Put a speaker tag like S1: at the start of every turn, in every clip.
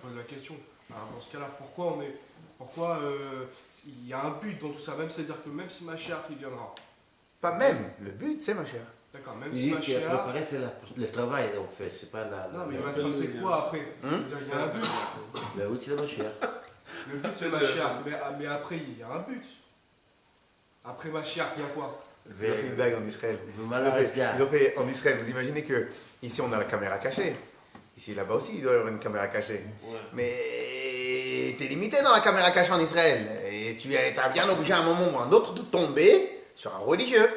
S1: pose la question. Alors, dans ce cas-là, pourquoi il y a un but dans tout ça, même c'est-à-dire que même si Mashiach il viendra.
S2: Pas même, le but c'est Mashiach.
S1: D'accord, même
S3: Ils
S1: si
S3: disent
S1: Mashiach.
S3: que préparer, c'est le travail, en fait, c'est pas la.
S1: Non, mais il va se passer quoi après? Il y a un but.
S3: Ben oui, c'est le Mashiach.
S1: Le but c'est Mashiach, mais après il y a un but. Après Mashiach, il y a quoi?
S2: Ils ont fait une blague en Israël. Ils ont fait en Israël. Vous imaginez que ici on a la caméra cachée. Ici, là-bas aussi, il doit y avoir une caméra cachée. Ouais. Mais t'es limité dans la caméra cachée en Israël. Et tu es bien obligé à un moment ou à un autre de tomber sur un religieux.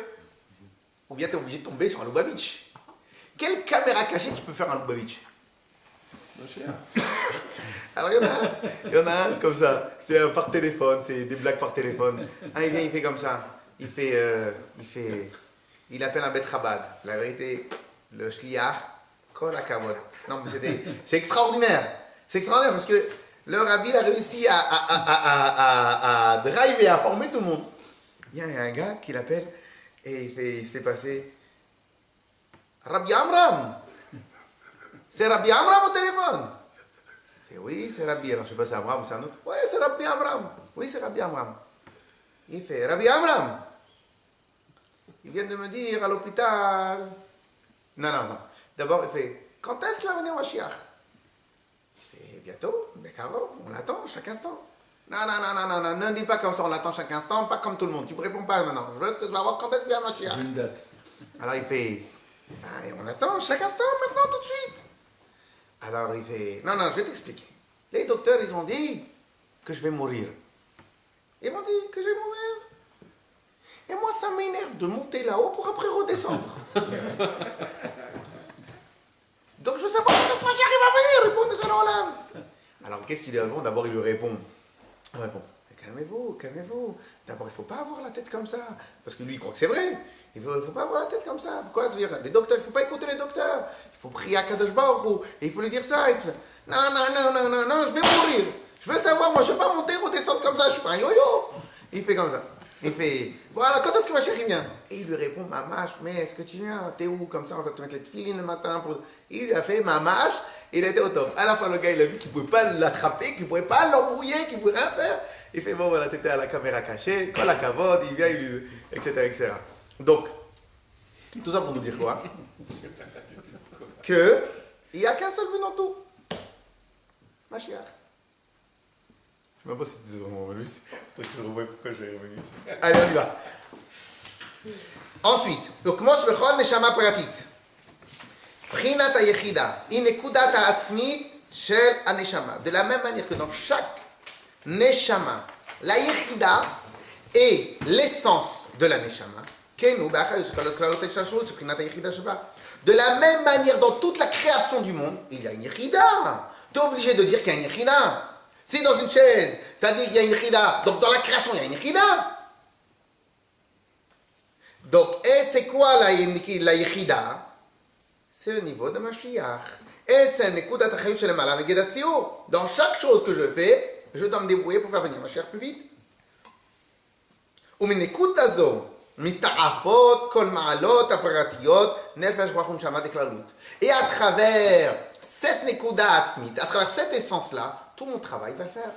S2: Ou bien tu es obligé de tomber sur un Lubavitch. Quelle caméra cachée tu peux faire un Lubavitch? Alors il y en a un comme ça. C'est par téléphone, c'est des blagues par téléphone. Un il vient, il fait comme ça. Il appelle un Bet Chabad. La vérité, le shliach, kol hakavod. Non mais c'est extraordinaire. C'est extraordinaire parce que le rabbi il a réussi à driver, à former tout le monde. Il y a un gars qui l'appelle et il se fait passer Rabbi Amram. C'est Rabbi Amram au téléphone. Il fait oui, c'est Rabbi. Alors je sais pas, c'est Amram ou c'est un autre. Oui, c'est Rabbi Amram. Oui, c'est Rabbi Amram. Il fait Rabbi Amram. Il vient de me dire à l'hôpital. Non. D'abord, il fait quand est-ce qu'il va venir Mashiach? Il fait bientôt, mais Karov, on l'attend chaque instant. Non, ne dis pas comme ça, on l'attend chaque instant, pas comme tout le monde. Tu me réponds pas maintenant. Je veux savoir quand est-ce qu'il vient Mashiach. Alors il fait on l'attend chaque instant, maintenant, tout de suite. Alors il fait non, je vais t'expliquer. Les docteurs, ils ont dit que je vais mourir. Ils m'ont dit que je vais mourir. Et moi, ça m'énerve de monter là-haut pour après redescendre. Donc je veux savoir quand est-ce que Mashiach va venir, répondez à l'Olam. Alors qu'est-ce qu'il lui répond? D'abord il lui répond. Calmez-vous. D'abord il ne faut pas avoir la tête comme ça. Parce que lui il croit que c'est vrai. Il ne faut pas avoir la tête comme ça. Pourquoi? Les docteurs, il ne faut pas écouter les docteurs. Il faut prier à Kadosh Baruch Hu. Et il faut lui dire ça. Et tout ça. Non, je vais mourir. Je veux savoir, moi je ne vais pas monter ou descendre comme ça. Je ne suis pas un yo-yo. Il fait comme ça. Il fait, voilà, quand est-ce que Mashiach vient? Et il lui répond, Mamash, mais est-ce que tu viens? T'es où? Comme ça, on va te mettre les tefilines le matin. Il lui a fait Mamash, il était au top. À la fin, le gars, il a vu qu'il ne pouvait pas l'attraper, qu'il ne pouvait pas l'embrouiller, qu'il ne pouvait rien faire. Il fait, bon, voilà, t'étais à la caméra cachée, quand la cavode, il vient, il lui... etc. Donc, tout ça pour nous dire quoi? Que il n'y a qu'un seul but dans tout. Mashiach. Je ne sais même pas si c'était vraiment lui, c'est que je revois pourquoi j'ai revenu ici. Allez, on y va. Ensuite, donc, Mosh Bechol Neshama Pratit. Prinat HaYechida. Inekudat HaAtzmit Shel HaNeshama. De la même manière que dans chaque Neshama, la Yechida est l'essence de la Neshama. De la même manière, dans toute la création du monde, il y a une Yechida. Tu es obligé de dire qu'il y a une Yechida. Si dans une chaise, tu as dit qu'il y a une Yechida, donc dans la création, il y a une Yechida. Donc, c'est quoi la Yechida? C'est le niveau de Mashiach. Dans chaque chose que je fais, je dois me débrouiller pour faire venir Mashiach plus vite. Et à travers cette nekuda atzmit, à travers cette essence-là, tout mon travail va le faire.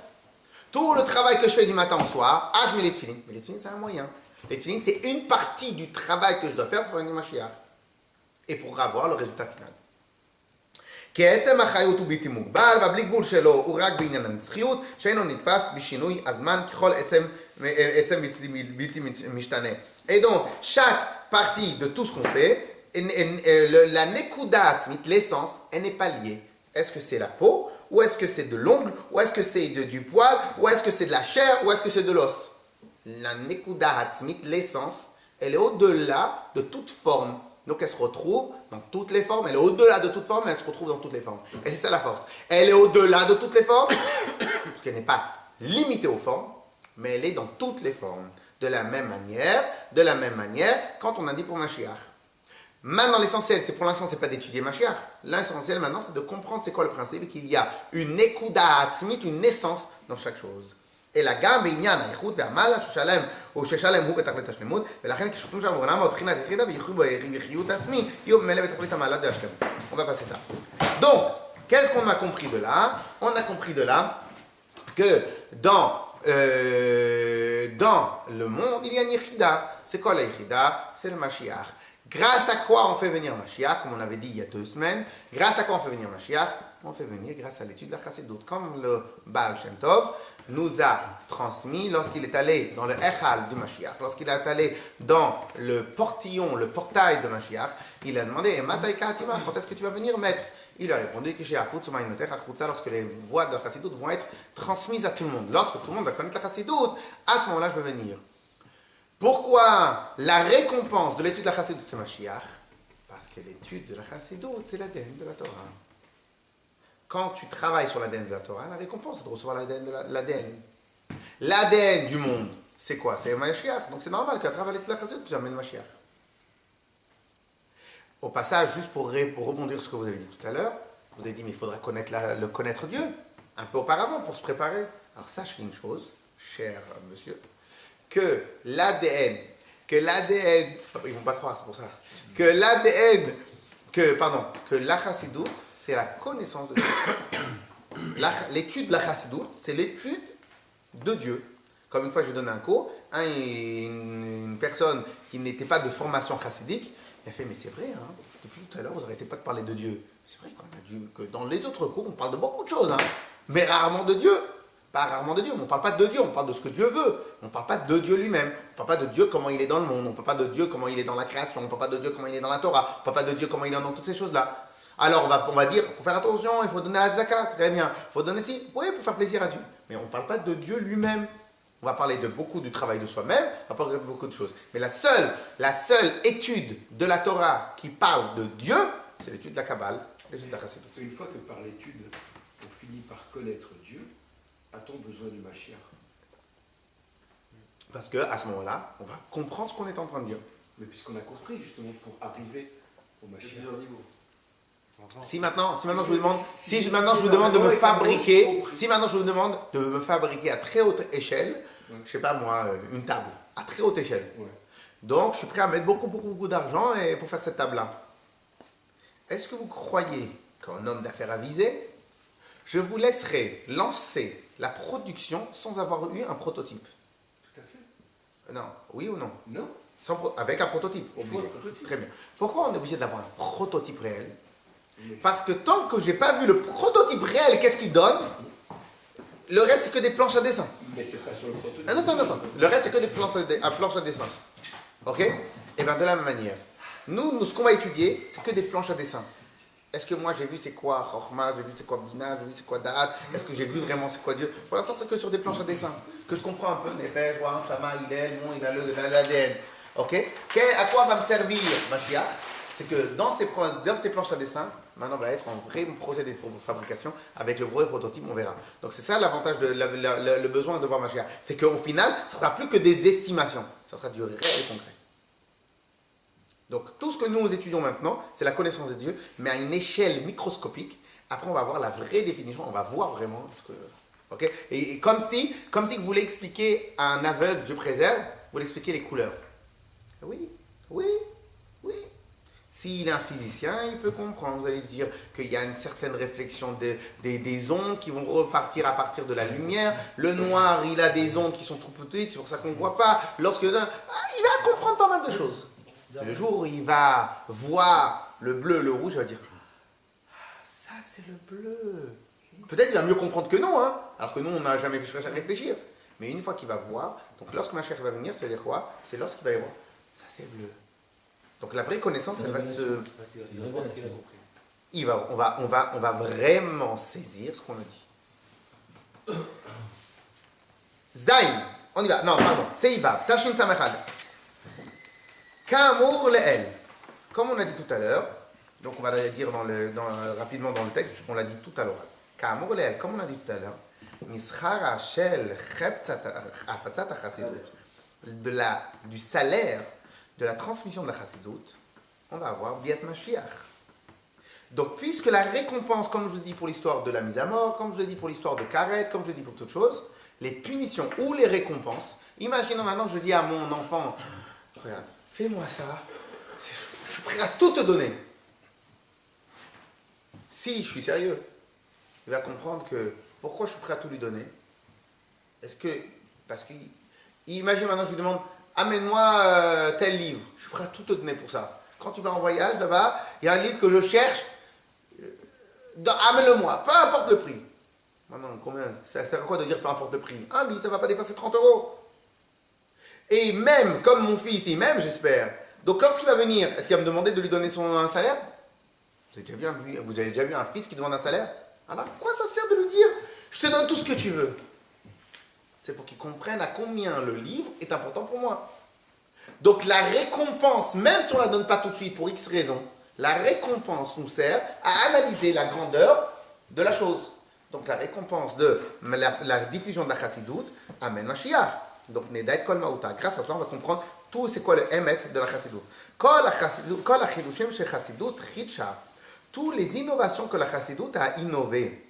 S2: Tout le travail que je fais du matin au soir, je mets les tefilines. Mais les tefilines, c'est un moyen. Les tefilines, c'est une partie du travail que je dois faire pour venir Mashiach. Et pour avoir le résultat final. כי עצם החיות הוא בלתי מוגבל, והבלי גבול שלו הוא רק בעניין הנצחיות, שאינו נתפס בשינוי הזמן ככל עצם בלתי משתנה. Et donc, chaque partie de tout ce qu'on fait, la nekuda atzmit, l'essence, elle n'est pas liée. Est-ce que c'est la peau, ou est-ce que c'est de l'ongle, ou est-ce que c'est du poil, ou est-ce que c'est de la chair, ou est-ce que c'est de l'os? La nekuda atzmit, l'essence, elle est au-delà de toute forme. Donc elle se retrouve dans toutes les formes, elle est au-delà de toute forme, mais elle se retrouve dans toutes les formes. Et c'est ça la force. Elle est au-delà de toutes les formes, parce qu'elle n'est pas limitée aux formes, mais elle est dans toutes les formes. De la même manière, quand on a dit pour Mashiach. Maintenant, l'essentiel, c'est pour l'instant, c'est pas d'étudier Mashiach. L'essentiel maintenant, c'est de comprendre c'est quoi le principe et qu'il y a une nekuda atzmit, une essence dans chaque chose. אלא גם בעניין האיכות והמעלה ששלם הוא בתכלית השלמות, ולכן כשחותמים שם בעולם מבחינת יחידה ויחיו בחיות העצמי, יהיו ממילא בתכלית המעלה והשלמות. On va passer ça. Donc, Qu'est-ce qu'on a compris de là? On a compris de là que dans le monde, il y a une Yechida. C'est quoi la Yechida? C'est le Mashiach. Grâce à quoi on fait venir Mashiach? Comme on avait dit il y a 2 semaines. Grâce à quoi on fait venir Mashiach? On fait venir grâce à l'étude de la Chassidut. Comme le Baal Shem Tov nous a transmis lorsqu'il est allé dans le Echal du Mashiach, lorsqu'il est allé dans le portillon, le portail de Mashiach, il a demandé Matai Katima, quand est-ce que tu vas venir mettre? Il a répondu que chez Afut, lorsque les voix de la Chassidut vont être transmises à tout le monde. Lorsque tout le monde va connaître la Chassidut, à ce moment-là, je vais venir. Pourquoi la récompense de l'étude de la Chassidut, c'est Mashiach? Parce que l'étude de la Chassidut, c'est l'ADN de la Torah. Quand tu travailles sur l'ADN de la Torah, la récompense, c'est de recevoir l'ADN de l'ADN. L'ADN du monde, c'est quoi? C'est Mashiach. Donc c'est normal qu'à travers l'étude de la Chassidut, tu amènes Mashiach. Au passage, juste pour rebondir sur ce que vous avez dit tout à l'heure, vous avez dit, mais il faudra connaître Dieu, un peu auparavant, pour se préparer. Alors sachez une chose, cher monsieur, que l'ADN, ils ne vont pas croire, c'est pour ça, que la Chassidut, c'est la connaissance de Dieu. L'étude de la Chassidut, c'est l'étude de Dieu. Comme une fois, je donnais un cours, une personne qui n'était pas de formation chassidique, elle fait, mais c'est vrai, hein, depuis tout à l'heure, vous n'arrêtez pas de parler de Dieu. C'est vrai qu'on a Dieu, que dans les autres cours, on parle de beaucoup de choses, hein, mais rarement de Dieu. Pas rarement de Dieu, mais on ne parle pas de Dieu, on parle de ce que Dieu veut. On ne parle pas de Dieu lui-même. On ne parle pas de Dieu comment il est dans le monde. On ne parle pas de Dieu comment il est dans la création. On ne parle pas de Dieu comment il est dans la Torah. On ne parle pas de Dieu comment il est dans toutes ces choses-là. Alors on va dire, il faut faire attention, il faut donner la zakat, très bien. Il faut donner ci, oui, pour faire plaisir à Dieu. Mais on ne parle pas de Dieu lui-même. On va parler de beaucoup du travail de soi-même, on va parler de beaucoup de choses. Mais la seule étude de la Torah qui parle de Dieu, c'est l'étude de la Kabbale, l'étude de la Chassidut.
S4: Une fois que par l'étude, on finit par connaître Dieu, a-t-on besoin du Mashiach?
S2: Parce qu'à ce moment-là, on va comprendre ce qu'on est en train de dire.
S4: Mais puisqu'on a compris, justement, pour arriver au Mashiach.
S2: Si maintenant je vous demande de me fabriquer à très haute échelle, je sais pas moi, une table à très haute échelle.
S4: Ouais.
S2: Donc je suis prêt à mettre beaucoup d'argent pour faire cette table-là. Est-ce que vous croyez qu'un homme d'affaires avisé, je vous laisserai lancer la production sans avoir eu un prototype?
S4: Tout à fait.
S2: Non, oui ou non?
S4: Non.
S2: Avec un prototype,
S4: Il faut
S2: obligé.
S4: un prototype.
S2: Très bien. Pourquoi on est obligé d'avoir un prototype réel? Parce que tant que j'ai pas vu le prototype réel, qu'est-ce qu'il donne? Le reste, c'est que des planches à dessin.
S4: Mais c'est pas sur le prototype.
S2: Un instant. Le reste, c'est que des planches à dessin. Ok? Et bien, de la même manière, nous, ce qu'on va étudier, c'est que des planches à dessin. Est-ce que moi, j'ai vu c'est quoi Chokhmah, j'ai vu c'est quoi Bina, j'ai vu c'est quoi Da'at? Est-ce que j'ai vu vraiment c'est quoi Dieu? Pour l'instant, c'est que sur des planches à dessin. Que je comprends un peu, Nefesh, Rohan, Shama, Hillel, il a l'ADN. Ok? À quoi va me servir Mashiach? C'est que dans ces planches à dessin, maintenant on va être en vrai procédé de fabrication avec le vrai prototype, on verra. Donc c'est ça l'avantage, le besoin de voir Mashiach. C'est qu'au final, ce ne sera plus que des estimations, ça sera du réel et concret. Donc tout ce que nous étudions maintenant, c'est la connaissance de Dieu, mais à une échelle microscopique. Après on va voir la vraie définition, on va voir vraiment ce que... Ok? Et comme si vous voulez expliquer à un aveugle, Dieu préserve, vous voulez expliquer les couleurs. Oui. S'il est un physicien, il peut comprendre. Vous allez dire qu'il y a une certaine réflexion des ondes qui vont repartir à partir de la lumière. Le noir, il a des ondes qui sont trop petites, c'est pour ça qu'on ne voit pas. Il va comprendre pas mal de choses. Le jour où il va voir le bleu, le rouge, il va dire « Ça, c'est le bleu ». Peut-être qu'il va mieux comprendre que nous, hein, alors que nous, on n'a jamais pu réfléchir. Mais une fois qu'il va voir, donc lorsque ma chère va venir, c'est-à-dire quoi? C'est lorsqu'il va y voir « Ça, c'est bleu ». Donc la vraie connaissance, elle va se... On va vraiment saisir ce qu'on a dit. Zayn, on y va. Non, pardon, c'est Ivav. Tashin Samechad. Ka'amur le'el. Comme on a dit tout à l'heure, donc on va le dire rapidement dans le texte, puisqu'on l'a dit tout à l'oral. Ka'amur le'el, comme on a dit tout à l'heure, Mischara shel afatzat hachasidut, du salaire de la transmission de la Chassidut, on va avoir Biat Mashiach. Donc, puisque la récompense, comme je vous dis pour l'histoire de la mise à mort, comme je vous dis pour l'histoire de Karet, comme je dis pour toutes choses, les punitions ou les récompenses, imaginons maintenant que je dis à mon enfant, regarde, fais-moi ça, je suis prêt à tout te donner. Si, je suis sérieux. il va comprendre que pourquoi je suis prêt à tout lui donner. Parce que, imagine maintenant, je lui demande, amène-moi tel livre. Je suis prêt à tout te donner pour ça. Quand tu vas en voyage là-bas, il y a un livre que je cherche, amène-le-moi, peu importe le prix. Maintenant, combien, ça sert à quoi de dire peu importe le prix? Un livre, ça ne va pas dépasser 30 euros. Et même, comme mon fils, il m'aime, j'espère. Donc, lorsqu'il va venir, est-ce qu'il va me demander de lui donner un salaire? Vous avez déjà vu un fils qui demande un salaire? Alors, pourquoi ça sert de lui dire, je te donne tout ce que tu veux? C'est pour qu'il comprenne à combien le livre est important pour moi. Donc, la récompense, même si on ne la donne pas tout de suite pour X raisons, la récompense nous sert à analyser la grandeur de la chose. Donc, la récompense de la diffusion de la chassidoute amène Mashiach. Donc, Nedaet Kol Ma'uta. Grâce à ça, on va comprendre tout c'est quoi le émet de la chassidoute. Kol ha-chidushim she chassidoute chitsha. Toutes les innovations que la chassidoute a innové.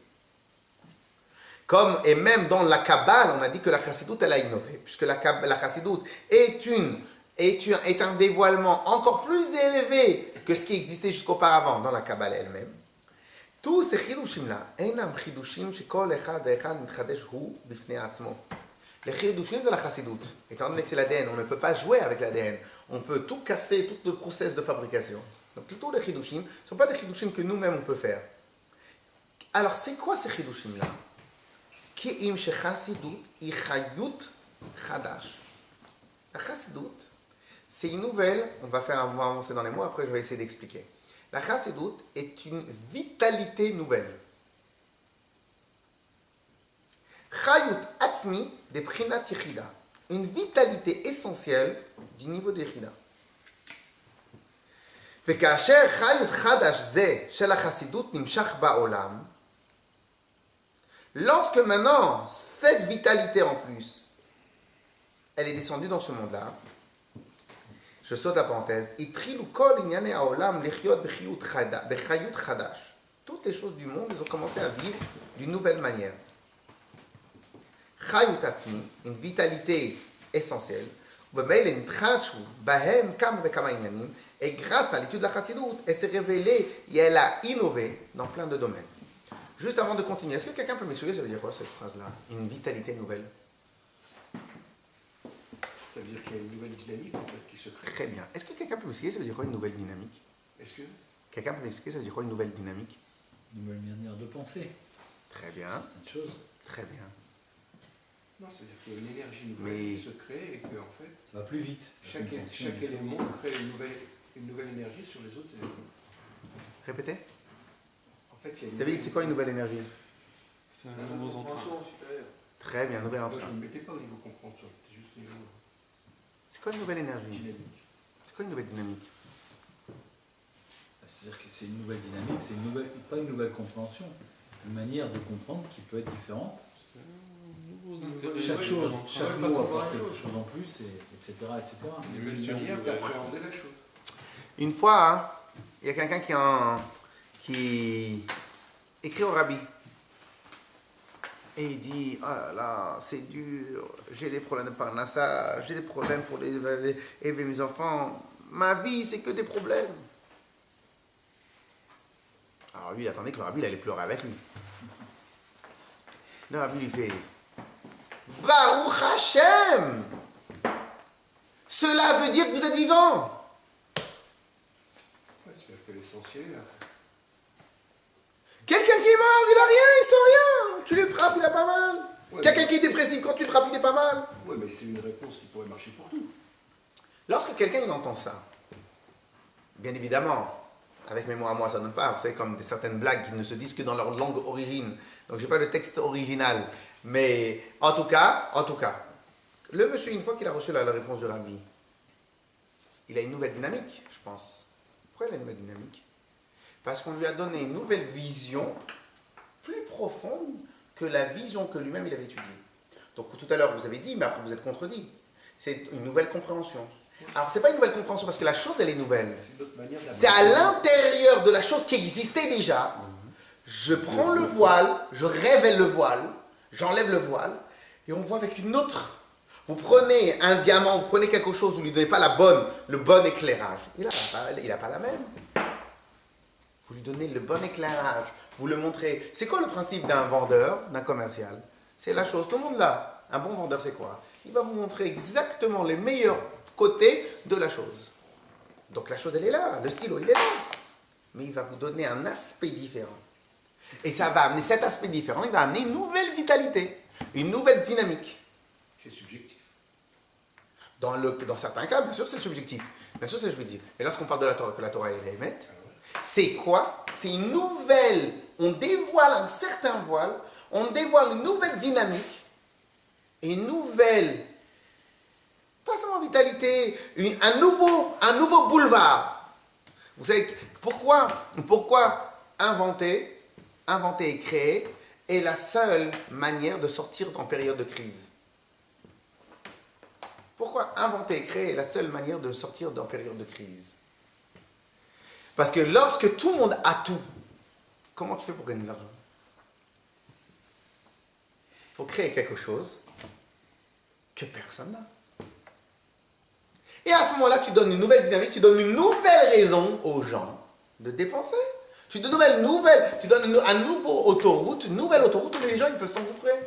S2: Et même dans la Kabbale, on a dit que la chassidoute, elle a innové. Puisque la chassidoute est un dévoilement encore plus élevé que ce qui existait jusqu'auparavant dans la Kabbale elle-même. Tous ces chidushim-là, enam chidushim shekol echad ve'echad mitchadesh hu bifnei atzmo. Les chidushim de la chassidoute, étant donné que c'est l'ADN, on ne peut pas jouer avec l'ADN. On peut tout casser, tout le process de fabrication. Donc tous les chidushim ne sont pas des chidushim que nous-mêmes on peut faire. Alors c'est quoi ces chidushim-là? Ki'im shechassidoute i chayut chadash. La chassidoute, c'est une nouvelle, on va avancer dans les mots, après je vais essayer d'expliquer. La chassidoute est une vitalité nouvelle. Chayut atzmi de prinat yechida. Une vitalité essentielle du niveau de yechida. וכאשר חיות חדש זה של החסידות נמשך בעולם, lorsque maintenant cette vitalité en plus, elle est descendue dans ce monde-là, je saute la parenthèse, התחילו כל ענייני העולם לחיות בחיות חדש. Toutes les choses du monde, ils ont commencé à vivre d'une nouvelle manière. חיות עצמי, une vitalité essentielle, ובמילא נתחדשו בהם כמה וכמה עניינים, et grâce à l'étude de la chassidoute, elle s'est révélée et elle a innové dans plein de domaines. Juste avant de continuer, est-ce que quelqu'un peut m'expliquer ça veut dire quoi cette phrase-là? Une vitalité nouvelle.
S4: Ça veut dire qu'il y a une nouvelle dynamique en fait qui se crée.
S2: Très bien. Est-ce que quelqu'un peut m'expliquer ça veut dire quoi une nouvelle dynamique?
S4: Est-ce que
S2: Quelqu'un peut m'expliquer ça veut dire quoi une nouvelle dynamique?
S5: Une nouvelle manière de penser.
S2: Très bien.
S5: Une chose.
S2: Très bien.
S4: Non, c'est-à-dire qu'il y a une énergie nouvelle
S2: Mais-
S4: qui se crée et que en fait,
S5: Ça va plus vite.
S4: chaque élément crée une nouvelle énergie sur les autres éléments.
S2: Répétez.
S4: En fait, il y a une
S2: David, c'est quoi une nouvelle énergie?
S1: C'est un nouveau entrain.
S4: compréhension supérieure.
S2: Très bien, nouvelle
S4: Moi,
S2: entrée.
S4: je ne me mettais pas au niveau compréhension, c'était juste au niveau
S2: C'est quoi une nouvelle énergie?
S4: dynamique.
S2: C'est quoi une nouvelle dynamique?
S5: C'est-à-dire que c'est une nouvelle dynamique, c'est une nouvelle, pas une nouvelle compréhension, une manière de comprendre qui peut être différente. Chaque chose, chaque mot apporte quelque chose en plus, etc.
S4: Une nouvelle manière d'appréhender la chose.
S2: Une fois, hein, il y a quelqu'un qui écrit au rabbi. Et il dit, oh là là, c'est dur, j'ai des problèmes de parnassa, j'ai des problèmes pour élever mes enfants. Ma vie, c'est que des problèmes. Alors lui, il attendait que le rabbi il allait pleurer avec lui. Le rabbi lui fait, Baruch Hashem! Cela veut dire que vous êtes vivant!
S4: Ouais, c'est-à-dire que l'essentiel,
S2: Quelqu'un qui est mort, il a rien, il sent rien. Tu le frappes, il a pas mal.
S4: Ouais,
S2: Quelqu'un qui est dépressif, quand tu le frappes, il est pas mal.
S4: ouais, mais c'est une réponse qui pourrait marcher pour tout.
S2: Lorsque quelqu'un il entend ça, bien évidemment, avec mes mots à moi, ça ne donne pas. Vous savez, comme certaines blagues qui ne se disent que dans leur langue origine. Donc, j'ai pas le texte original. Mais en tout cas, le monsieur, une fois qu'il a reçu la réponse du rabbi, il a une nouvelle dynamique, je pense. Pourquoi il a une nouvelle dynamique? Parce qu'on lui a donné une nouvelle vision plus profonde que la vision que lui-même il avait étudiée. Donc tout à l'heure vous avez dit, mais après vous êtes contredit. C'est une nouvelle compréhension. Alors c'est pas une nouvelle compréhension parce que la chose elle est nouvelle.
S4: C'est une autre manière
S2: C'est à l'intérieur de la chose qui existait déjà. Je prends le voile, je révèle le voile, j'enlève le voile et on voit avec une autre. Vous prenez un diamant, vous prenez quelque chose, vous ne lui donnez pas le bon éclairage. Il n'a pas la même. Vous lui donnez le bon éclairage. Vous le montrez. C'est quoi le principe d'un vendeur, d'un commercial? C'est la chose. Tout le monde l'a. Un bon vendeur, c'est quoi? Il va vous montrer exactement les meilleurs côtés de la chose. Donc la chose, elle est là. Le stylo, il est là. Mais il va vous donner un aspect différent. Et ça va amener cet aspect différent. Il va amener une nouvelle vitalité. Une nouvelle dynamique.
S4: C'est subjectif.
S2: Dans certains cas, bien sûr, c'est subjectif. Bien sûr, c'est subjectif. Et lorsqu'on parle de la Torah, que la Torah est émette, c'est quoi? C'est une nouvelle. On dévoile un certain voile. On dévoile une nouvelle dynamique. Et une nouvelle, pas seulement vitalité, un nouveau boulevard. Vous savez pourquoi inventer et créer est la seule manière de sortir en période de crise? Pourquoi inventer et créer est la seule manière de sortir en période de crise? Parce que lorsque tout le monde a tout, comment tu fais pour gagner de l'argent? Il faut créer quelque chose que personne n'a. Et à ce moment-là, tu donnes une nouvelle dynamique, tu donnes une nouvelle raison aux gens de dépenser. Tu donnes une nouvelle autoroute où les gens ils peuvent s'engouffrer.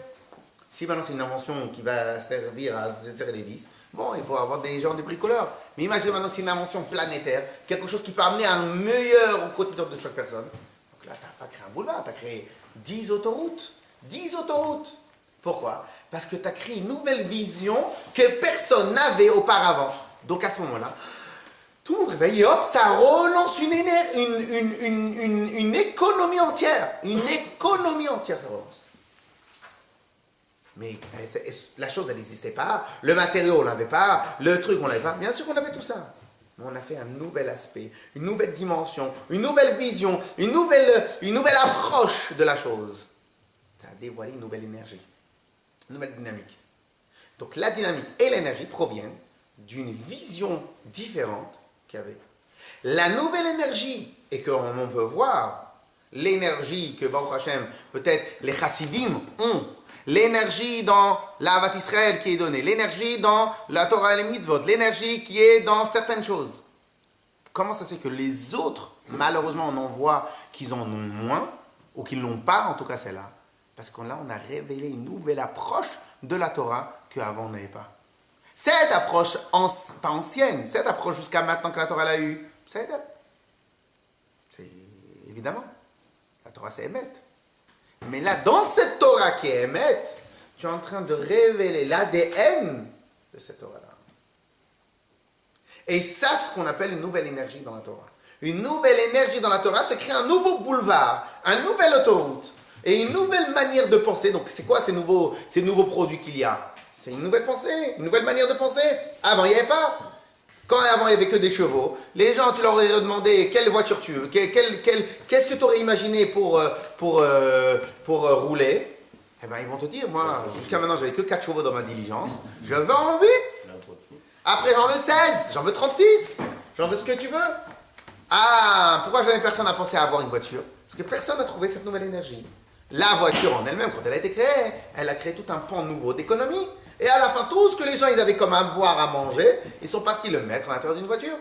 S2: Si maintenant c'est une invention qui va servir à serrer les vis, bon, il faut avoir des gens, des bricoleurs. Mais imagine maintenant que c'est une invention planétaire, quelque chose qui peut amener un meilleur au quotidien de chaque personne. Donc là, tu n'as pas créé un boulevard, tu as créé 10 autoroutes. 10 autoroutes. Pourquoi? Parce que tu as créé une nouvelle vision que personne n'avait auparavant. Donc à ce moment-là, tout le monde réveille et hop, ça relance une économie entière. Une économie entière, ça relance. Mais la chose, elle n'existait pas. Le matériau, on ne l'avait pas. Le truc, on ne l'avait pas. Bien sûr qu'on avait tout ça. Mais on a fait un nouvel aspect, une nouvelle dimension, une nouvelle vision, une nouvelle approche de la chose. Ça a dévoilé une nouvelle énergie, une nouvelle dynamique. Donc la dynamique et l'énergie proviennent d'une vision différente qu'il y avait. La nouvelle énergie, et qu'on peut voir, l'énergie que Baruch Hashem, peut-être les chassidim ont, l'énergie dans l'Ahavat Israël qui est donnée, l'énergie dans la Torah et les mitzvot, l'énergie qui est dans certaines choses. Comment ça se fait que les autres, malheureusement, on en voit qu'ils en ont moins, ou qu'ils ne l'ont pas, en tout cas celle-là? Parce que là, on a révélé une nouvelle approche de la Torah qu'avant on n'avait pas. Cette approche, pas ancienne, cette approche jusqu'à maintenant que la Torah l'a eue, c'est évidemment, la Torah c'est Emet. Mais là, dans cette Torah qui est Emet, tu es en train de révéler l'ADN de cette Torah-là. Et ça, c'est ce qu'on appelle une nouvelle énergie dans la Torah. Une nouvelle énergie dans la Torah, c'est créer un nouveau boulevard, une nouvelle autoroute et une nouvelle manière de penser. Donc, c'est quoi ces nouveaux produits qu'il y a? C'est une nouvelle pensée, une nouvelle manière de penser. Avant, il n'y avait pas. Quand avant, il n'y avait que des chevaux, les gens, tu leur aurais demandé quelle voiture tu veux, qu'est-ce que tu aurais imaginé pour rouler. Eh bien, ils vont te dire, moi, jusqu'à maintenant, j'avais que 4 chevaux dans ma diligence. Je veux en 8. Après, j'en veux 16. J'en veux 36. J'en veux ce que tu veux. Ah, pourquoi jamais personne n'a pensé à avoir une voiture? Parce que personne n'a trouvé cette nouvelle énergie. La voiture en elle-même, quand elle a été créée, elle a créé tout un pan nouveau d'économie. Et à la fin, tout ce que les gens ils avaient comme à boire, à manger, ils sont partis le mettre à l'intérieur d'une voiture.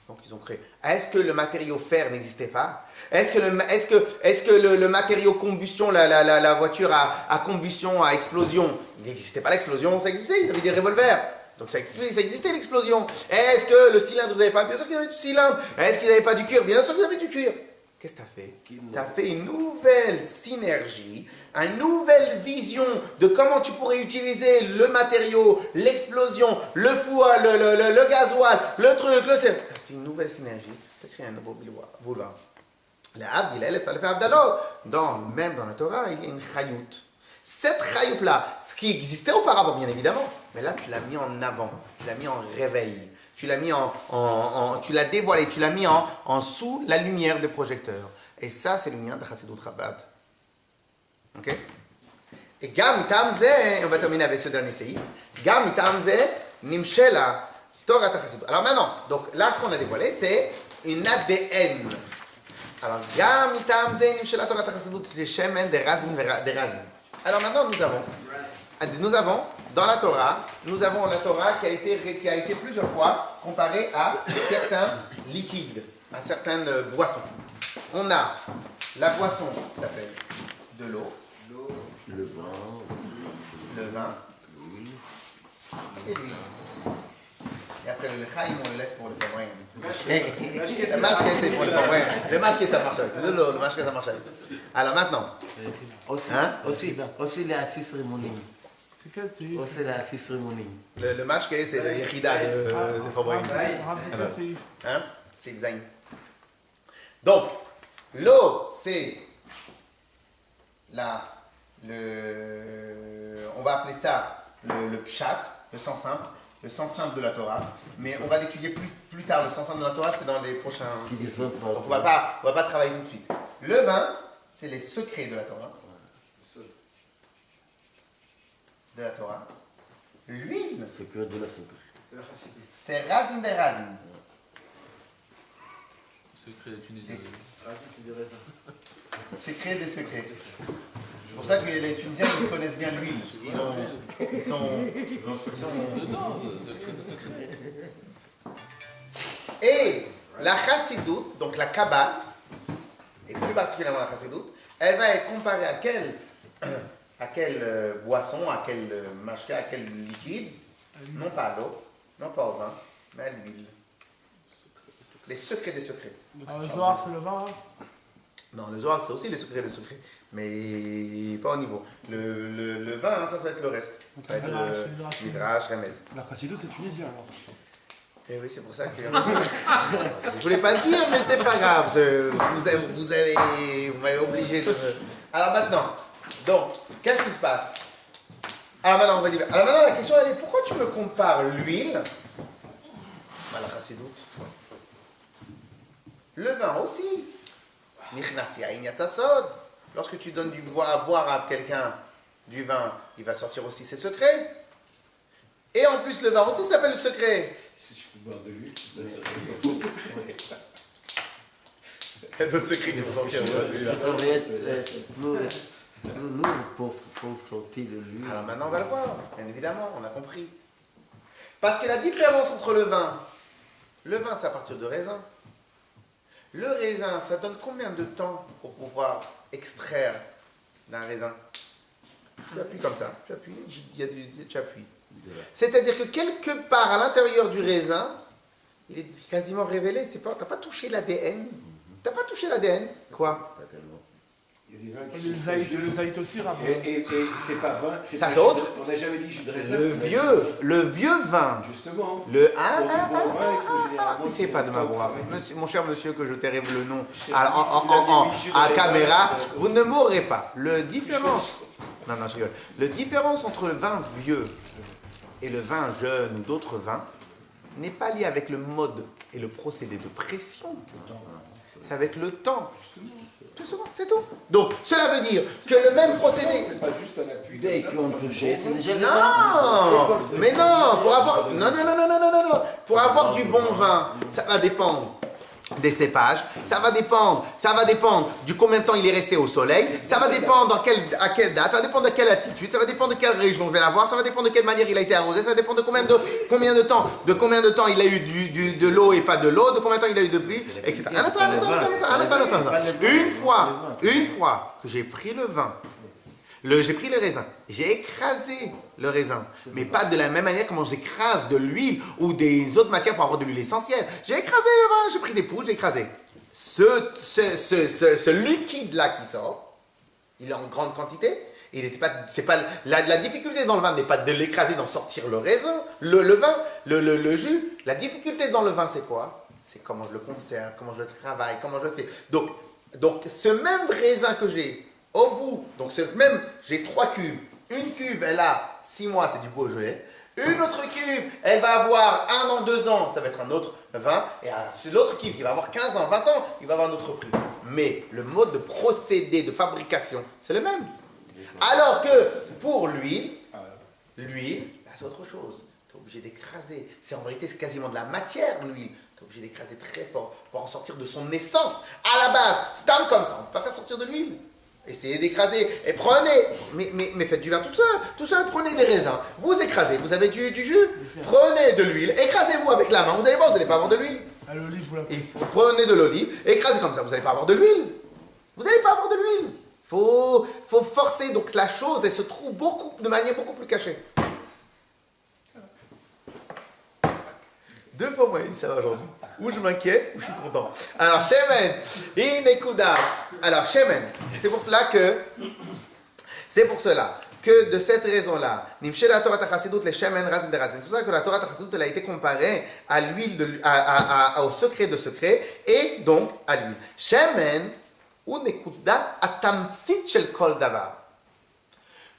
S2: Donc ils ont créé. Est-ce que le matériau fer n'existait pas? Est-ce que le matériau combustion, la voiture à combustion, à explosion, il n'existait pas l'explosion? Ça existait, ils avaient des revolvers. Donc ça existait l'explosion. Est-ce que le cylindre, vous n'avez pas? Bien sûr qu'il y avait du cylindre. Est-ce qu'il n'y avait pas du cuir? Bien sûr qu'il y avait du cuir. Qu'est-ce que tu as fait? Tu as fait une nouvelle synergie, une nouvelle vision de comment tu pourrais utiliser le matériau, l'explosion, le foie, le gasoil, le truc, tu as fait une nouvelle synergie, tu as créé un nouveau boulevard. Même dans la Torah, il y a une chayut. Cette chayut-là, ce qui existait auparavant, bien évidemment, mais là, tu l'as mis en avant, tu l'as mis en réveil. Tu l'as mis tu l'as dévoilé, tu l'as mis en sous la lumière des projecteurs. Et ça, c'est le lien de Chassidut Chabad. Ok? Et Gam Mitam Ze, on va terminer avec ce dernier séif. Gam Mitam Ze, Nimshela, Torah Chassidut. Alors maintenant, donc là, ce qu'on a dévoilé, c'est une ADN. Alors, Gam Mitam Ze, Nimshela, Torah Chassidut, des Shemen, des Razin, des Razin. Alors maintenant, nous avons dans la Torah, nous avons la Torah qui a été plusieurs fois comparée à certains liquides. à certaines boissons. On a la boisson qui s'appelle de l'eau,
S3: Le vin,
S2: le vin
S3: l'huile.
S2: et l'huile. Et après le lechaim, on le laisse pour le favorite.
S1: Mashke,
S2: Le mashke, c'est pour le favorite. Le mashke, ça marche avec. Le mashke, ça marche avec. Alors maintenant,
S3: Aussi,
S2: Hein?
S3: aussi les 6 cérémonies.
S6: C'est quel c'est
S3: Aussi les 6 cérémonies.
S2: le mashke, c'est le yechida de favorite.
S6: Rav, c'est quel c'est
S2: Hein? C'est Xaïn. Donc, l'eau, c'est on va appeler ça le pshat, le sens simple de la Torah. Mais on va l'étudier plus tard. Le sens simple de la Torah, c'est dans les prochains.
S3: Qui des autres,
S2: Donc, on va pas travailler tout de suite. Le vin, c'est les secrets de la Torah. De la Torah. L'huile,
S3: C'est que de la sucre.
S2: c'est razin des razin.
S5: Secret des Tunisiens.
S2: Secret des secrets. C'est pour ça que les Tunisiens ils connaissent bien l'huile. Ils sont. Et la chassidoute, donc la Kabbale, et plus particulièrement la chassidoute, elle va être comparée à quelle boisson, à quel mashka, à quel liquide, non pas à l'eau, non pas au vin, mais à l'huile. Les secrets des secrets.
S6: Le Zohar, c'est le vin.
S2: Non, le Zohar, c'est aussi les secrets des secrets, mais pas au niveau. Le vin, ça va être le reste. Ça va être Midrash, Remez.
S1: La Chassidut, c'est tunisien alors.
S2: Et oui, c'est pour ça que... Je voulais pas le dire, mais c'est pas grave. Vous m'avez obligé de... Alors maintenant, donc, qu'est-ce qui se passe? Alors maintenant, on va dire... Alors maintenant, la question, elle est, pourquoi tu me compares l'huile à la chassidoute? Le vin aussi. Nichnas yain yatzasod. Lorsque tu donnes du bois à boire à quelqu'un, du vin, il va sortir aussi ses secrets. Et en plus, le vin aussi s'appelle le secret.
S4: Si je peux boire de l'huile,
S2: Il y a d'autres secrets qui vont sortir.
S3: Ça devrait être plus lourd pour sortir de l'huile.
S2: Alors maintenant, on va le voir. Bien évidemment, on a compris. Parce que la différence entre le vin, c'est à partir de raisin. Le raisin, ça donne combien de temps pour pouvoir extraire d'un raisin? Tu appuies comme ça, tu appuies, tu appuies. C'est-à-dire que quelque part à l'intérieur du raisin, il est quasiment révélé. Tu n'as pas touché l'ADN. Tu n'as pas touché l'ADN. Quoi?
S3: Pas tellement.
S4: il y a des vins
S6: Et
S4: qui
S6: le
S4: sont
S6: zaït,
S4: très
S6: le zaït aussi, Rav.
S4: Et c'est pas vin, c'est
S2: Ça,
S4: pas
S2: c'est
S4: jus
S2: autre.
S4: de- On n'a jamais dit jus de raisin.
S2: Le vieux vin.
S4: Justement.
S2: Le
S4: Pour du bon vin, il faut généralement.
S2: N'essayez pas de
S4: du bon
S2: m'avoir.
S4: temps de travail.
S2: Mon cher monsieur, que je t'ai révélé le nom
S4: Cher
S2: à
S4: ami, si vous aviez mis jus de raisin,
S2: caméra, vous ne m'aurez pas. Le différence. Non, je rigole. Le différence entre le vin vieux et le vin jeune ou d'autres vins n'est pas lié avec le mode et le procédé de pression. C'est avec le temps. Tout souvent, c'est tout. Donc, cela veut dire que le même procédé.
S4: C'est pas juste un appui.
S3: Dès
S4: comme ça.
S3: qu'ils ont touché, c'est déjà le vin.
S2: Non, mais non, pour avoir, non, pour avoir du bon vin, ça va dépendre des cépages, ça va dépendre du combien de temps il est resté au soleil, ça va dépendre à quelle date, ça va dépendre de quelle altitude, ça va dépendre de quelle région je vais l'avoir, ça va dépendre de quelle manière il a été arrosé, ça va dépendre de combien de temps il a eu de l'eau et pas de l'eau, de combien de temps il a eu de pluie, etc. Une fois que j'ai pris le vin, j'ai pris le raisin, j'ai écrasé le raisin, mais pas de la même manière comment j'écrase de l'huile ou des autres matières pour avoir de l'huile essentielle. J'ai écrasé le vin, j'ai pris des poudres, j'ai écrasé. Ce liquide-là qui sort, il est en grande quantité. La difficulté dans le vin n'est pas de l'écraser, d'en sortir le raisin, le vin, le jus. La difficulté dans le vin, c'est quoi? C'est comment je le conserve, comment je le travaille, comment je le fais. Donc ce même raisin que j'ai, au bout, donc j'ai 3 cuves. Une cuve, elle a 6 mois, c'est du Beaujolais. Une autre cuve, elle va avoir 1 an, 2 ans, ça va être un autre vin. Et l'autre cuve qui va avoir 15 ans, 20 ans, il va avoir un autre prix. Mais le mode de procédé de fabrication, c'est le même. Alors que pour l'huile, là, c'est autre chose. Tu es obligé d'écraser. En vérité, c'est quasiment de la matière, l'huile. Tu es obligé d'écraser très fort pour en sortir de son essence. À la base, stam comme ça, on ne peut pas faire sortir de l'huile. Essayez d'écraser et prenez, mais faites du vin tout seul, prenez des raisins, vous écrasez, vous avez du jus, prenez de l'huile, écrasez-vous avec la main, vous allez voir, vous n'allez pas avoir de l'huile.
S6: Ah, l'olive, vous la
S2: Et vous prenez de l'olive, écrasez comme ça, vous n'allez pas avoir de l'huile. Vous n'allez pas avoir de l'huile. Faut forcer, donc la chose, elle se trouve de manière beaucoup plus cachée. 2 fois moins, il dit ça va aujourd'hui. Ou je m'inquiète, ou je suis content. Alors, Shemen, Inekuda. Alors, Shemen, c'est pour cela que de cette raison-là, Nimshe la Torah Tachasidut le Shemen Razin de Razin. C'est pour ça que la Torah Tachasidut elle a été comparée à l'huile, au secret de secret, et donc à l'huile. Shemen, ou Nekudat atamtsit shel kol davar.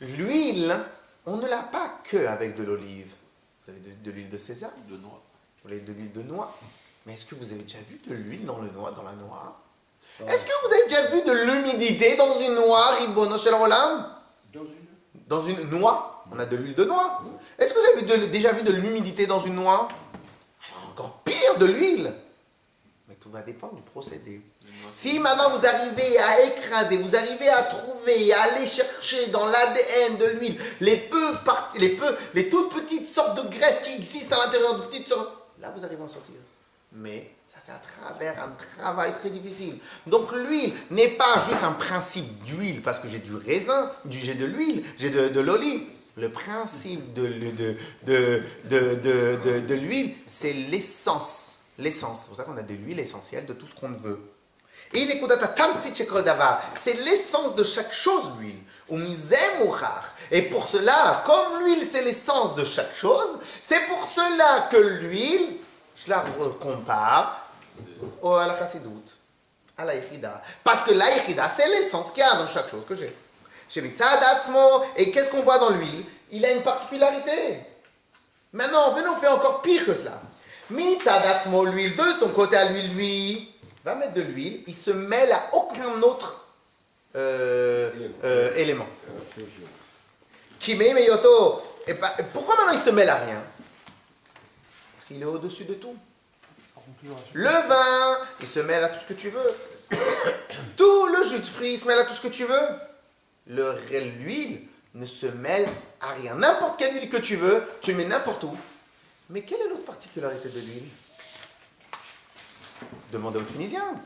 S2: L'huile, on ne l'a pas que avec de l'olive. Vous avez de l'huile de sésame,
S4: De noix.
S2: vous avez de l'huile de noix. Mais est-ce que vous avez déjà vu de l'huile dans la noix? Est-ce que vous avez déjà vu de l'humidité dans une noix, Ribono Shel Olam? Dans une noix, on a de l'huile de noix. Est-ce que vous avez déjà vu de l'humidité dans une noix? Alors encore pire, de l'huile. Mais tout va dépendre du procédé. Si maintenant vous arrivez à écraser, vous arrivez à trouver, à aller chercher dans l'ADN de l'huile les toutes petites sortes de graisses qui existent à l'intérieur de petites sortes, là vous arrivez à en sortir. Mais ça c'est à travers un travail très difficile. Donc l'huile n'est pas juste un principe d'huile parce que j'ai du raisin, j'ai de l'huile, j'ai de l'olive. Le principe de l'huile, c'est l'essence. L'essence. C'est pour ça qu'on a de l'huile essentielle de tout ce qu'on veut. Et c'est l'essence de chaque chose, l'huile. Et pour cela, comme l'huile c'est l'essence de chaque chose, c'est pour cela que l'huile, je la compare à la chassidout, à la yichida. Parce que la yichida, c'est l'essence qu'il y a dans chaque chose que j'ai. Et qu'est-ce qu'on voit dans l'huile? Il a une particularité. Maintenant, venons faire encore pire que cela. Mitzadatzmo, l'huile de son côté à lui, va mettre de l'huile, il se mêle à aucun autre élément. Kime meyoto. Pourquoi maintenant il se mêle à rien? Parce qu'il est au-dessus de tout. Le vin, il se mêle à tout ce que tu veux. Tout le jus de fruits, il se mêle à tout ce que tu veux. L'huile ne se mêle à rien. N'importe quelle huile que tu veux, tu le mets n'importe où. Mais quelle est l'autre particularité de l'huile? Demandez aux Tunisiens.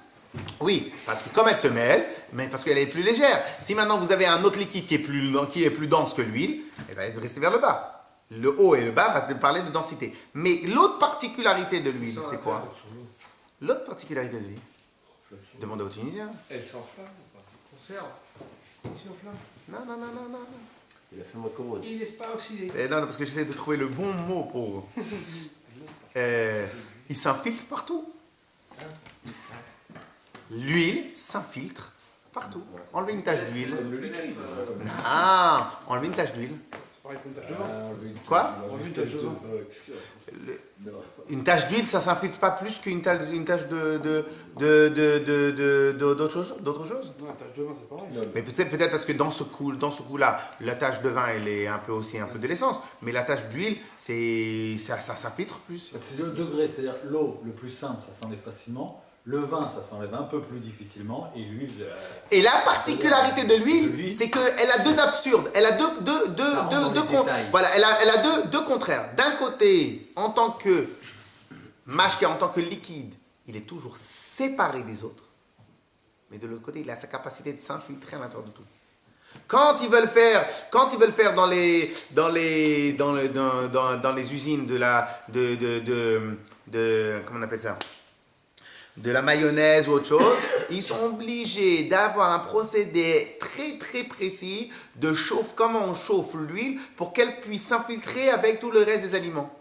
S2: Oui, parce que comme elle se mêle, mais parce qu'elle est plus légère. Si maintenant vous avez un autre liquide qui est plus dense que l'huile, eh bien, il va rester vers le bas. Le haut et le bas va te parler de densité. Mais l'autre particularité de l'huile, c'est quoi? L'autre particularité de l'huile, demandez aux Tunisiens.
S4: Elle s'enflamme ou pas?
S1: Conserve. Il s'enflamme.
S2: Non.
S3: Il a fait ma commande.
S1: Il laisse pas oxyder.
S2: Non, parce que j'essaie de trouver le bon mot pour... il s'infiltre partout. L'huile s'infiltre partout. Enlevez une tache d'huile.
S4: Comme le liquide.
S2: Enlevez une tache d'huile.
S1: C'est pareil qu'une tache de vin.
S2: Quoi?
S4: Une tache de vin.
S2: Une tache d'huile, ça s'infiltre pas plus qu'une tache d'autre chose?
S1: Non, une tache de vin, c'est pareil.
S2: Mais peut-être parce que dans ce coup-là, la tache de vin, elle est un peu de l'essence. Mais la tache d'huile, ça s'infiltre plus.
S5: C'est le degré, c'est-à-dire l'eau, le plus simple, ça s'enlève facilement. Le vin, ça s'enlève un peu plus difficilement. Et l'huile...
S2: Et la particularité de l'huile, c'est qu'elle a deux absurdes. Elle a elle a deux contraires. D'un côté, en tant que mashka, en tant que liquide, il est toujours séparé des autres. Mais de l'autre côté, il a sa capacité de s'infiltrer à l'intérieur de tout. Quand ils veulent faire dans les usines comment on appelle ça? De la mayonnaise ou autre chose, ils sont obligés d'avoir un procédé très très précis de comment on chauffe l'huile pour qu'elle puisse s'infiltrer avec tout le reste des aliments.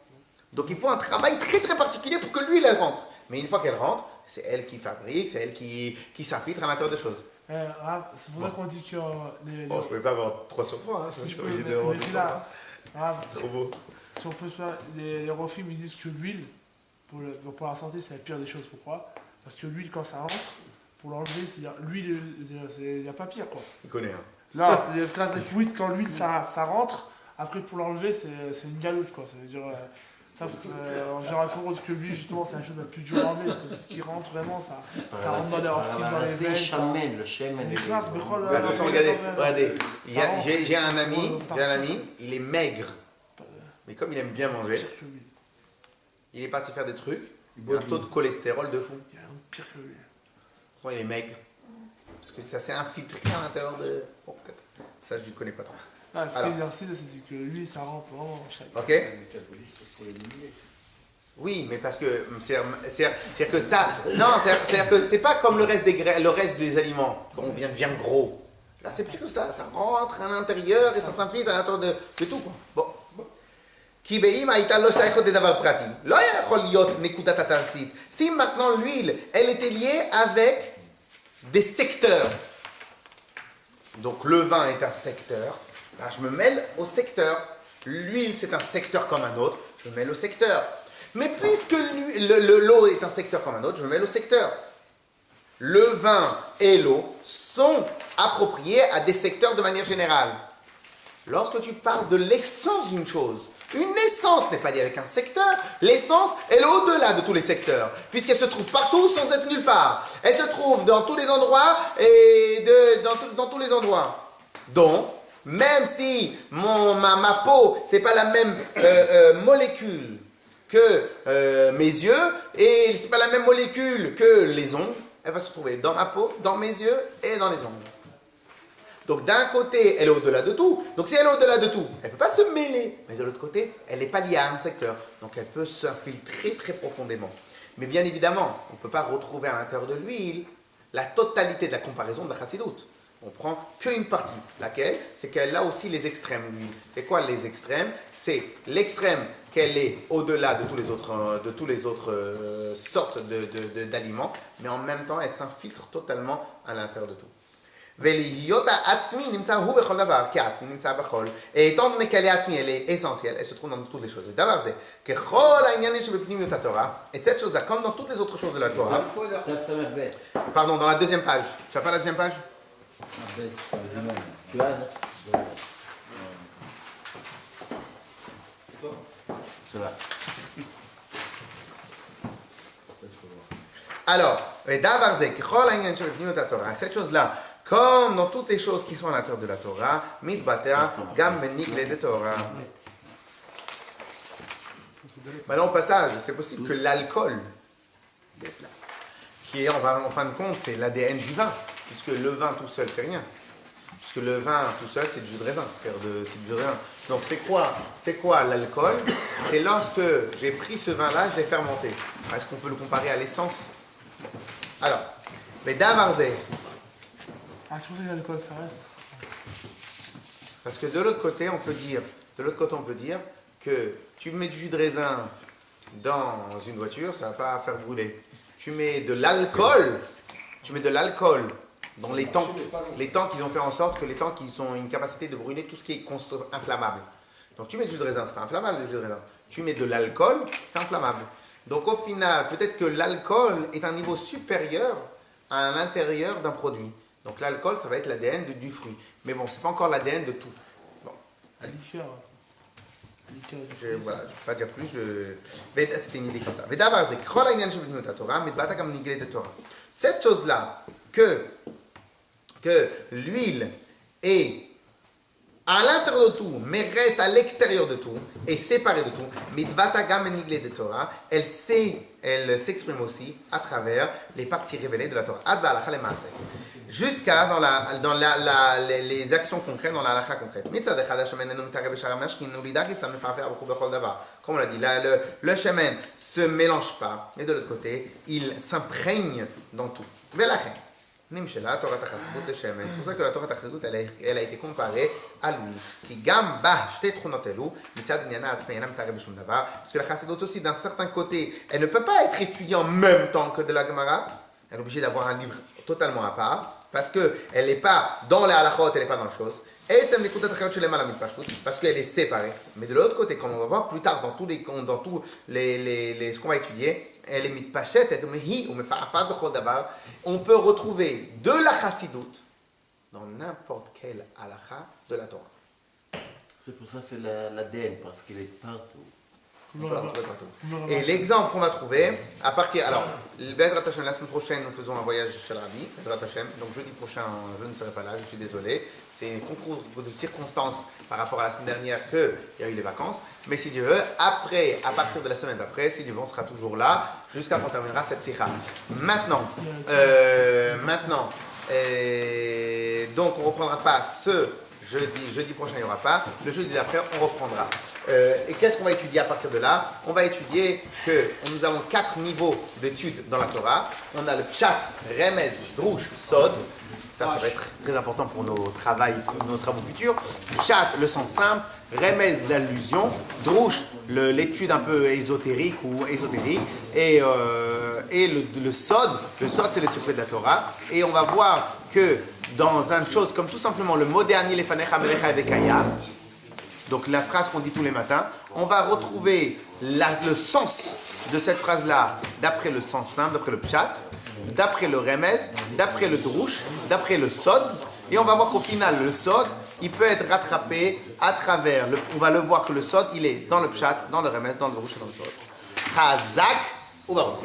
S2: Donc il faut un travail très très particulier pour que l'huile elle rentre. Mais une fois qu'elle rentre, c'est elle qui fabrique, c'est elle qui s'infiltre à l'intérieur des choses.
S6: C'est pour ça qu'on dit que
S2: Bon, je ne pouvais pas avoir 3 sur 3, hein.
S6: si
S2: Je
S6: je
S2: suis
S6: peux
S2: obligé de
S6: mettre
S2: rendre
S6: le
S2: ça.
S6: là,
S2: C'est trop beau.
S6: si on peut se faire, les refilms ils disent que l'huile, pour la santé, c'est la pire des choses. Pourquoi? Parce que l'huile, quand ça rentre, pour l'enlever, c'est-à-dire l'huile, il n'y a pas pire, quoi.
S2: Il connaît, hein.
S6: Non, c'est les fluides, quand l'huile, ça rentre, après, pour l'enlever, c'est une galoute, quoi. Ça veut dire... en général, on dit que l'huile, justement, c'est la chose la plus dure à enlever, parce que ce qui rentre vraiment, ça rentre dans les refilms, dans les
S3: C'est
S6: veines.
S3: le chemin.
S6: C'est dégueulasse, mais oh là
S2: Mais
S6: là,
S2: attention, regardez. J'ai un ami, il est maigre. Mais comme il aime bien manger,
S6: pire que l'huile.
S2: il est parti faire des trucs. Il a un taux de cholestérol de fou.
S6: Il y a un pire que lui.
S2: Pourtant, il est maigre. Parce que ça s'est infiltré à l'intérieur de... Bon, peut-être. Ça, je ne connais pas trop.
S6: Ah, ce
S2: Alors.
S6: qu'il exercice, c'est que lui, ça rentre vraiment dans chaque.
S2: Ok?
S4: Un métabolisme pour éliminer.
S2: Oui, mais parce que c'est-à-dire que ça, non, c'est-à-dire que c'est pas comme le reste des aliments qu'on devient gros. Là, c'est plus que ça rentre à l'intérieur et ça s'infiltre à l'intérieur de tout. Quoi. Bon. כי באם הייתה לא שייכות לדבר פרטי, לא היה יכול להיות נקודת התמצית. Si maintenant l'huile, elle était liée avec des secteurs. Donc le vin est un secteur. Là, je me mêle au secteur. L'huile, c'est un secteur comme un autre. Je me mêle au secteur. Mais puisque l'eau est un secteur comme un autre, je me mêle au secteur. Le vin et l'eau sont appropriés à des secteurs de manière générale. Lorsque tu parles de l'essence d'une chose, une essence n'est pas liée avec un secteur. L'essence, elle est au-delà de tous les secteurs, puisqu'elle se trouve partout sans être nulle part. Elle se trouve dans tous les endroits et dans tous les endroits. Donc, même si ma peau, c'est pas la même molécule que mes yeux, et c'est pas la même molécule que les ongles, elle va se trouver dans ma peau, dans mes yeux et dans les ongles. Donc d'un côté, elle est au-delà de tout. Donc si elle est au-delà de tout, elle ne peut pas se mêler. Mais de l'autre côté, elle n'est pas liée à un secteur. Donc elle peut s'infiltrer très profondément. Mais bien évidemment, on ne peut pas retrouver à l'intérieur de l'huile la totalité de la comparaison de la chassidoute. On prend qu'une partie. Laquelle? C'est qu'elle a aussi les extrêmes, l'huile. C'est quoi les extrêmes? C'est l'extrême qu'elle est au-delà de tous les autres sortes d'aliments. Mais en même temps, elle s'infiltre totalement à l'intérieur de tout. ולהיות העצמי נמצא הוא בכל דבר, כי העצמי נמצא בכל. étant donné qu'elle est עצמי, elle est essentielle, elle se trouve dans toutes les choses. ודבר זה, ככל העניינים שבפנימיות התורה, et cette chose-là, comme dans toutes les autres choses de la Torah, pardon, dans la deuxième page, tu n'as pas la deuxième page?
S3: Tu as, non? C'est là.
S2: Alors, ודבר זה, ככל העניינים שבפנימיות התורה, cette chose-là, comme dans toutes les choses qui sont à l'intérieur de la Torah, מתבטא גם בנגלה דתורה. Maintenant, au passage, c'est possible que l'alcool, qui est en fin de compte, c'est l'ADN du vin, puisque le vin tout seul, c'est rien. Puisque le vin tout seul, c'est du jus de raisin. C'est du jus de raisin. Donc, c'est quoi l'alcool? C'est lorsque j'ai pris ce vin-là, je l'ai fermenté. Est-ce qu'on peut le comparer à l'essence? Alors, mais d'Avarzé.
S6: Ah, c'est pour ça que l'alcool, ça reste.
S2: Parce que de l'autre côté, on peut dire que tu mets du jus de raisin dans une voiture, ça ne va pas faire brûler. Tu mets de l'alcool dans les tanks qui vont faire en sorte que les tanks ils ont une capacité de brûler tout ce qui est inflammable. Donc tu mets du jus de raisin, c'est pas inflammable le jus de raisin. Tu mets de l'alcool, c'est inflammable. Donc au final, peut-être que l'alcool est un niveau supérieur à l'intérieur d'un produit. Donc l'alcool, ça va être l'ADN du fruit. Mais bon, c'est pas encore l'ADN de tout. Bon.
S6: La liqueur.
S2: Je ne vais pas dire plus. C'était une idée comme ça. ודבר זה, ככל העניין שבבנינות התורה, מתבטא גם נגלה דתורה. Cette chose-là, que l'huile est à l'intérieur de tout, mais reste à l'extérieur de tout, et séparée de tout, mitvata gam nigle de Torah, elle s'exprime aussi à travers les parties révélées de la Torah. Ad ba'alacha lema'aseh. Jusqu'à dans les actions concrètes, dans la halakha concrète. Mitzad echad hashemen enu mitarev b'shar hamashkin ulidaki sa mefarfer b'chu b'chol davar. Comme on l'a dit, le shemen se mélange pas, et de l'autre côté, il s'imprègne dans tout. Velachem. C'est pour ça que la Torah Tachsidut, elle a été comparée à l'huile. Parce que la Chassidut aussi, d'un certain côté, elle ne peut pas être étudiée en même temps que de la Gemara. Elle est obligée d'avoir un livre totalement à part. Parce qu'elle n'est pas dans les halachot, elle n'est pas dans les choses. Parce qu'elle est séparée. Mais de l'autre côté, comme on va voir plus tard dans tous les ce qu'on va étudier, elle est mitpachet, on peut retrouver de la chassidoute dans n'importe quelle halacha de la Torah.
S3: C'est pour ça que c'est l'ADN, parce qu'il est partout.
S2: On peut la retrouver partout. Et l'exemple qu'on va trouver, à partir. Alors, Bezrat Hashem, la semaine prochaine, nous faisons un voyage chez le Rabbi, Bezrat Hashem. Donc, jeudi prochain, je ne serai pas là, je suis désolé. C'est un concours de circonstances par rapport à la semaine dernière qu'il y a eu les vacances. Mais si Dieu veut, après, à partir de la semaine d'après, si Dieu veut, on sera toujours là jusqu'à qu'on terminera cette sikha. Maintenant, donc, on ne reprendra pas ce. Jeudi prochain, il n'y aura pas. Le jeudi d'après, on reprendra. Et qu'est-ce qu'on va étudier à partir de là? On va étudier que nous avons 4 niveaux d'études dans la Torah. On a le Pshat, Remez, Drush, Sod. Ça va être très important pour nos travaux futurs. Pshat, le sens simple. Remez, l'allusion. Drush, l'étude un peu ésotérique ou ésotérique. Et le Sod, c'est le secret de la Torah. Et on va voir que dans une chose comme tout simplement le mot dernier, les fanecha melecha evekaya, donc la phrase qu'on dit tous les matins, on va retrouver le sens de cette phrase-là d'après le sens simple, d'après le pshat, d'après le remez, d'après le drush, d'après le sod, et on va voir qu'au final, le sod, il peut être rattrapé à travers, on va le voir que le sod, il est dans le pshat, dans le remez, dans le drush et dans le sod. Chazak ou baruch.